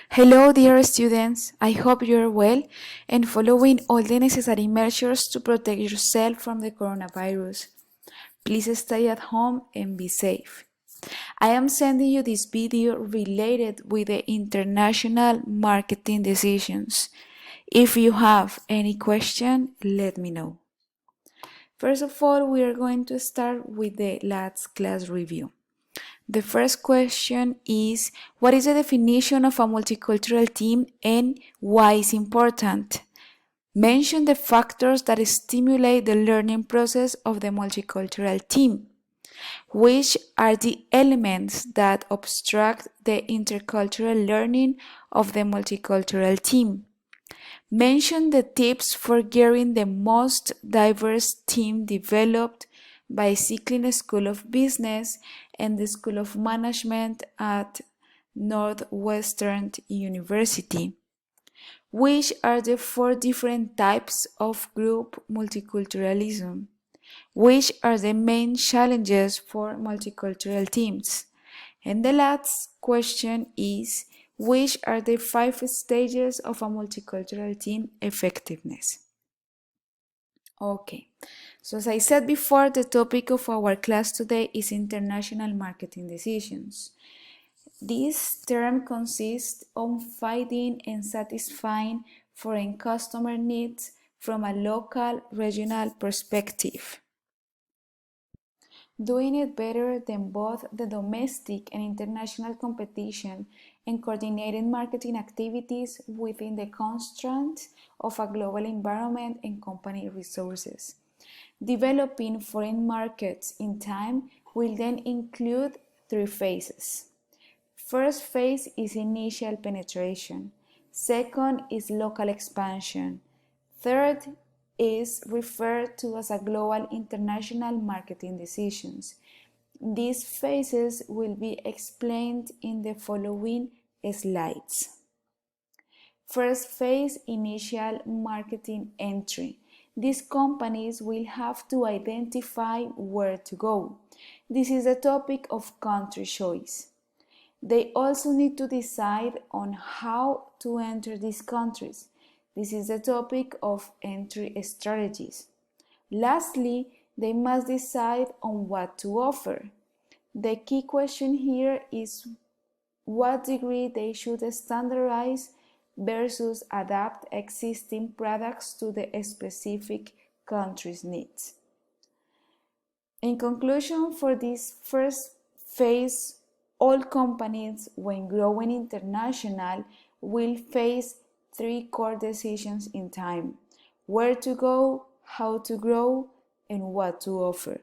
Hello, dear students. I hope you're well and following all the necessary measures to protect yourself from the coronavirus. Please stay at home and be safe. I am sending you this video related with the international marketing decisions. If you have any question, let me know. First of all, we are going to start with the last class review. The first question is, what is the definition of a multicultural team and why is important? Mention the factors that stimulate the learning process of the multicultural team. Which are the elements that obstruct the intercultural learning of the multicultural team? Mention the tips for getting the most diverse team developed by Cycling School of Business and the School of Management at Northwestern University. Which are the 4 different types of group multiculturalism? Which are the main challenges for multicultural teams? And the last question is, which are the 5 stages of a multicultural team effectiveness? Okay, so as I said before, the topic of our class today is international marketing decisions. This term consists on finding and satisfying foreign customer needs from a local, regional perspective, doing it better than both the domestic and international competition, and coordinating marketing activities within the constraints of a global environment and company resources. Developing foreign markets in time will then include 3 phases. First phase is initial penetration. Second is local expansion. Third is referred to as a global international marketing decisions. These phases will be explained in the following slides. First phase, initial marketing entry. These companies will have to identify where to go. This is a topic of country choice. They also need to decide on how to enter these countries. This is the topic of entry strategies. Lastly, they must decide on what to offer. The key question here is what degree they should standardize versus adapt existing products to the specific country's needs. In conclusion, for this first phase, all companies, when growing international, will face 3 core decisions in time: where to go, how to grow, and what to offer.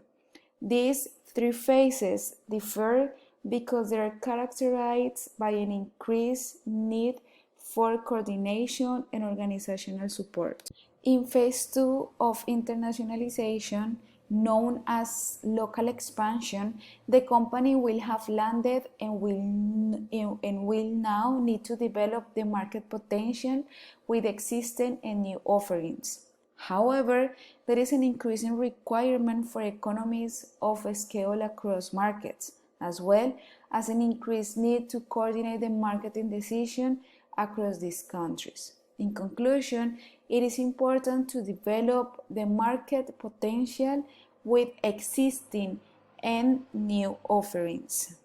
These 3 phases differ because they are characterized by an increased need for coordination and organizational support. In phase 2 of internationalization, known as local expansion, the company will have landed and will now need to develop the market potential with existing and new offerings. However, there is an increasing requirement for economies of scale across markets, as well as an increased need to coordinate the marketing decision across these countries. In conclusion, it is important to develop the market potential with existing and new offerings.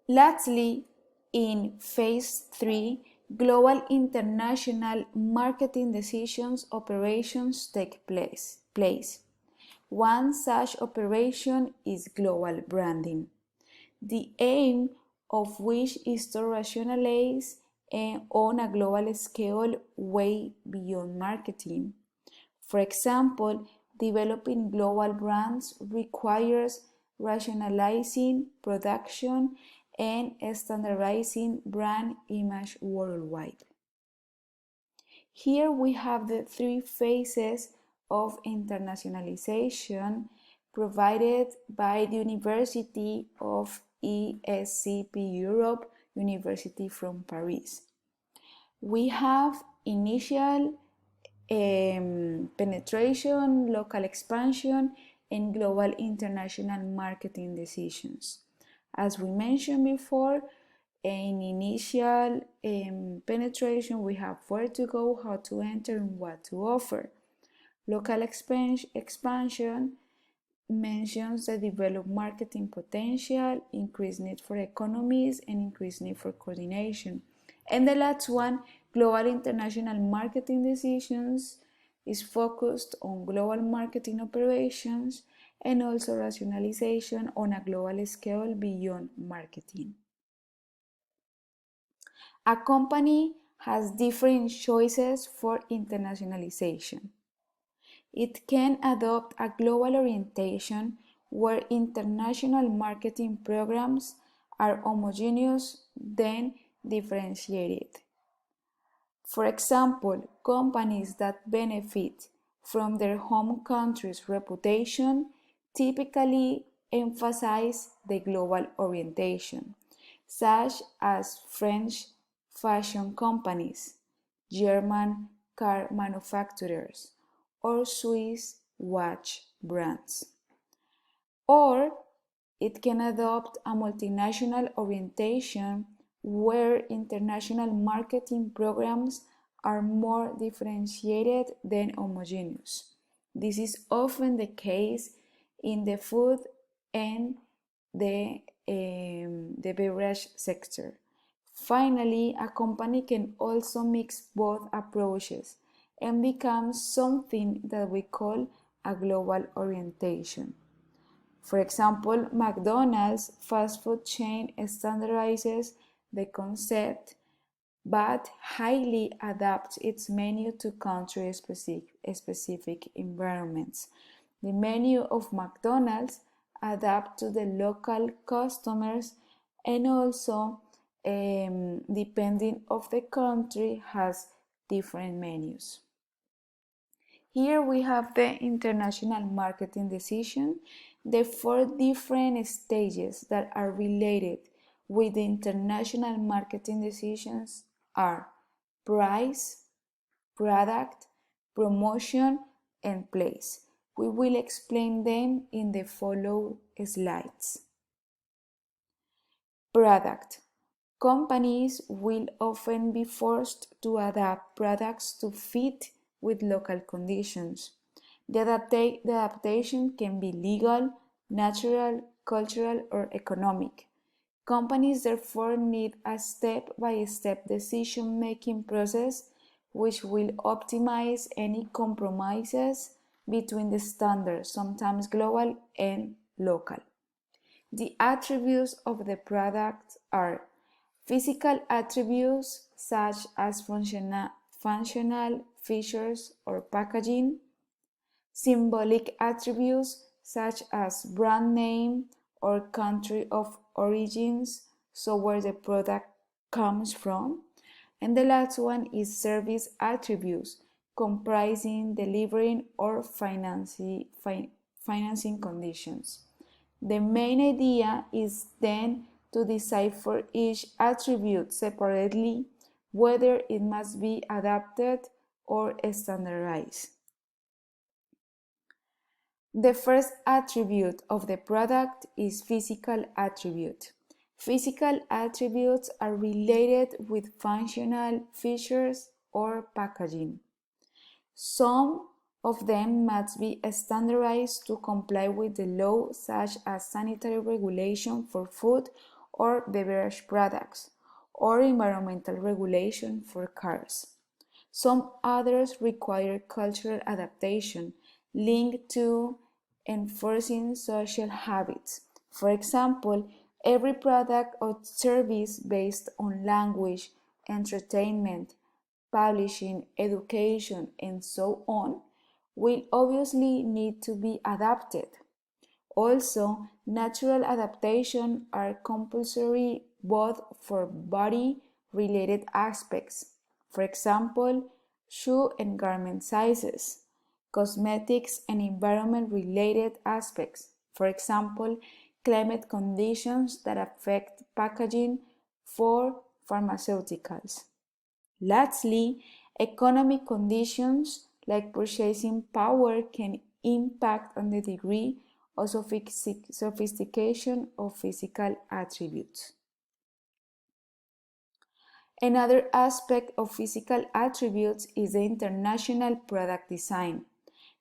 Lastly, in phase 3, global international marketing decisions operations take place. One such operation is global branding, the aim of which is to rationalize on a global scale way beyond marketing. For example, developing global brands requires rationalizing production and standardizing brand image worldwide. Here we have the 3 phases of internationalization provided by the University of ESCP Europe, University from Paris. We have initial penetration, local expansion, and global international marketing decisions. As we mentioned before, In initial penetration, we have where to go, how to enter, and what to offer. Local expansion mentions the developed marketing potential, increased need for economies, and increased need for coordination. And the last one, global international marketing decisions, is focused on global marketing operations and also rationalization on a global scale beyond marketing. A company has different choices for internationalization. It can adopt a global orientation where international marketing programs are homogeneous, then differentiated. For example, companies that benefit from their home country's reputation typically emphasize the global orientation, such as French fashion companies, German car manufacturers, or Swiss watch brands. Or it can adopt a multinational orientation where international marketing programs are more differentiated than homogeneous. This is often the case in the food and the beverage sector. Finally, a company can also mix both approaches and become something that we call a global orientation. For example, McDonald's fast food chain standardizes the concept but highly adapts its menu to country specific environments. The menu of McDonald's adapts to the local customers and also depending of the country has different menus. Here we have the international marketing decision, the four different stages that are related with the international marketing decisions are price, product, promotion, and place. We will explain them in the following slides. Product. Companies will often be forced to adapt products to fit with local conditions. The adaptation can be legal, natural, cultural, or economic. Companies therefore need a step-by-step decision-making process which will optimize any compromises between the standards, sometimes global and local. The attributes of the product are physical attributes such as functional features or packaging, symbolic attributes such as brand name or country of origins, so where the product comes from, and the last one is service attributes comprising delivering or financing conditions. The main idea is then to decipher each attribute separately, whether it must be adapted or standardized. The first attribute of the product is physical attribute. Physical attributes are related with functional features or packaging. Some of them must be standardized to comply with the law, such as sanitary regulation for food or beverage products, or environmental regulation for cars. Some others require cultural adaptation linked to enforcing social habits. For example, every product or service based on language, entertainment, publishing, education, and so on will obviously need to be adapted. Also, natural adaptation are compulsory both for body-related aspects, for example, shoe and garment sizes, cosmetics and environment-related aspects, for example, climate conditions that affect packaging for pharmaceuticals. Lastly, economic conditions like purchasing power can impact on the degree of sophistication of physical attributes. Another aspect of physical attributes is the international product design.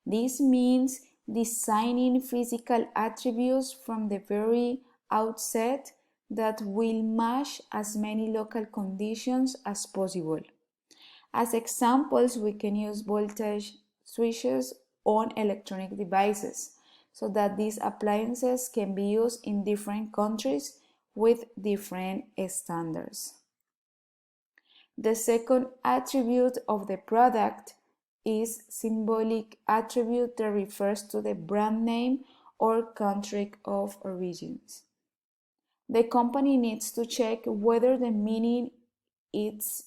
This means designing physical attributes from the very outset that will match as many local conditions as possible. As examples, we can use voltage switches on electronic devices so that these appliances can be used in different countries with different standards. The second attribute of the product is symbolic attribute that refers to the brand name or country of origins. The company needs to check whether the meaning is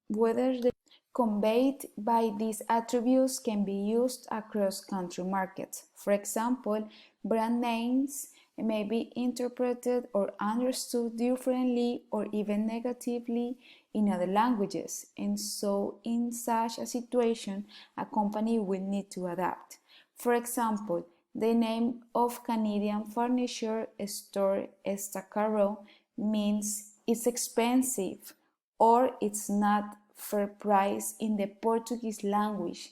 whether the conveyed by these attributes can be used across country markets. For example, brand names may be interpreted or understood differently or even negatively in other languages, and so in such a situation, a company will need to adapt. For example, the name of Canadian furniture store Estacaro means it's expensive or it's not fair price in the Portuguese language,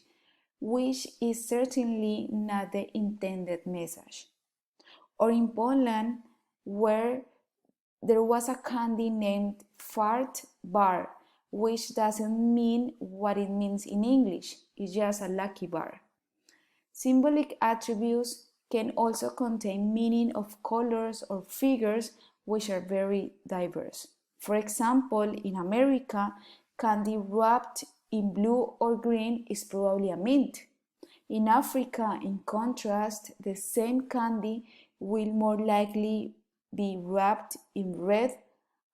which is certainly not the intended message. Or in Poland, where there was a candy named Fart Bar, which doesn't mean what it means in English, it's just a lucky bar. Symbolic attributes can also contain meaning of colors or figures which are very diverse. For example, in America, candy wrapped in blue or green is probably a mint. In Africa, in contrast, the same candy will more likely be wrapped in red,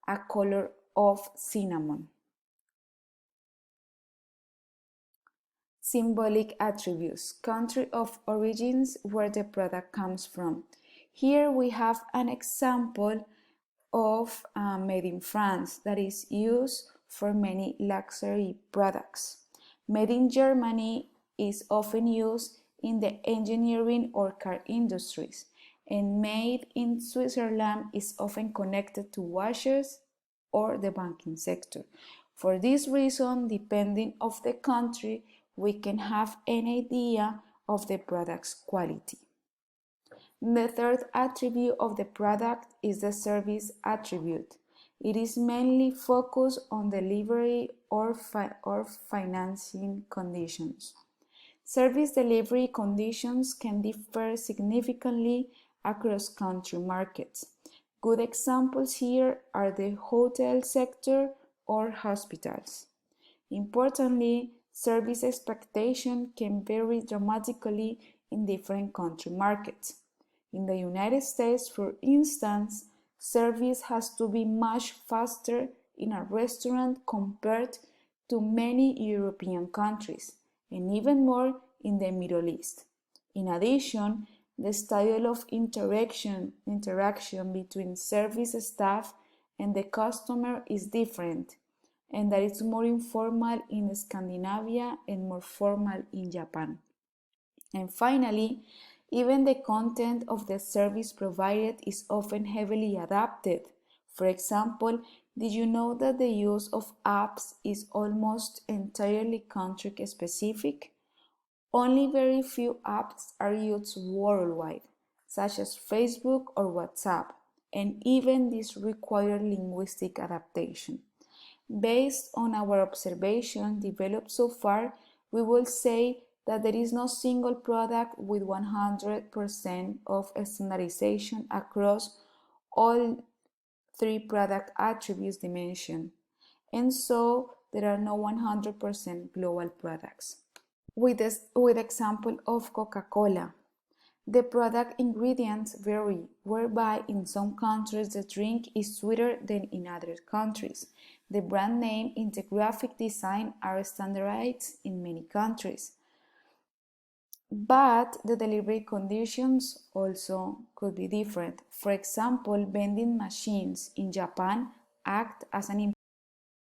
a color of cinnamon. Symbolic attributes, country of origins, where the product comes from. Here we have an example of made in France that is used for many luxury products. Made in Germany is often used in the engineering or car industries, and made in Switzerland is often connected to watches or the banking sector. For this reason, depending on the country, we can have an idea of the product's quality. The third attribute of the product is the service attribute. It is mainly focused on delivery or financing conditions. Service delivery conditions can differ significantly across country markets. Good examples here are the hotel sector or hospitals. Importantly, service expectation can vary dramatically in different country markets. In the United States, for instance, service has to be much faster in a restaurant compared to many European countries, and even more in the Middle East. In addition, the style of interaction between service staff and the customer is different, and that it's more informal in Scandinavia and more formal in Japan. And finally, even the content of the service provided is often heavily adapted. For example, did you know that the use of apps is almost entirely country specific? Only very few apps are used worldwide, such as Facebook or WhatsApp, and even these require linguistic adaptation. Based on our observation developed so far, we will say that there is no single product with 100% of standardization across all three product attributes dimension, and so there are no 100% global products. With example of Coca-Cola, the product ingredients vary, whereby in some countries the drink is sweeter than in other countries. The brand name and the graphic design are standardized in many countries. But the delivery conditions also could be different. For example, vending machines in Japan act as an